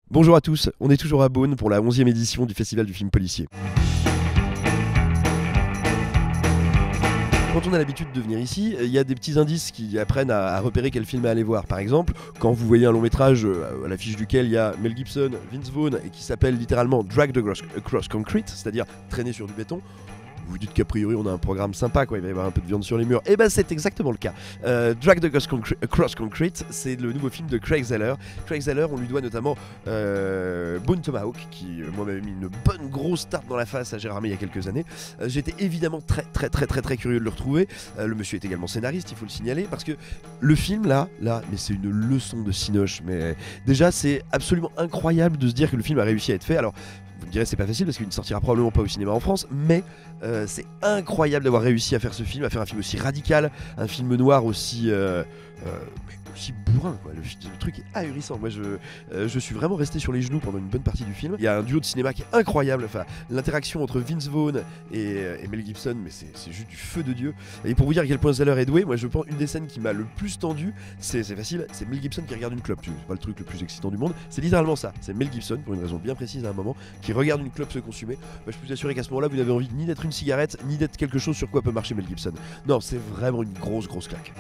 Bonjour à tous, on est toujours à Beaune pour la 11e édition du Festival du film policier. Quand on a l'habitude de venir ici, il y a des petits indices qui apprennent à repérer quel film à aller voir. Par exemple, quand vous voyez un long métrage à l'affiche duquel il y a Mel Gibson, Vince Vaughn et qui s'appelle littéralement Dragged Across Concrete, c'est-à-dire traîner sur du béton, vous vous dites qu'a priori on a un programme sympa, quoi, il va y avoir un peu de viande sur les murs. Et ben c'est exactement le cas. Dragged Across Concrete, c'est le nouveau film de Craig Zeller. Craig Zeller, on lui doit notamment Bone Tomahawk, qui moi m'avait mis une bonne grosse tarte dans la face à Gérard May il y a quelques années. J'étais évidemment très curieux de le retrouver. Le monsieur est également scénariste, il faut le signaler, parce que le film là, mais c'est une leçon de cinoche. Mais déjà c'est absolument incroyable de se dire que le film a réussi à être fait. Alors vous me direz c'est pas facile parce qu'il ne sortira probablement pas au cinéma en France, mais c'est incroyable d'avoir réussi à faire ce film, à faire un film aussi radical, un film noir aussi aussi bourrin, quoi. Le truc est ahurissant. Moi je suis vraiment resté sur les genoux pendant une bonne partie du film. Il y a un duo de cinéma qui est incroyable, enfin l'interaction entre Vince Vaughn et Mel Gibson, mais c'est juste du feu de Dieu. Et pour vous dire à quel point Zeller est doué, moi je pense une des scènes qui m'a le plus tendu, c'est facile, c'est Mel Gibson qui regarde une clope. C'est pas le truc le plus excitant du monde, c'est littéralement ça. C'est Mel Gibson, pour une raison bien précise à un moment, qui regarde une clope se consumer. Je peux vous assurer qu'à ce moment-là vous n'avez envie ni d'être une cigarette, ni d'être quelque chose sur quoi peut marcher Mel Gibson. Non, c'est vraiment une grosse claque.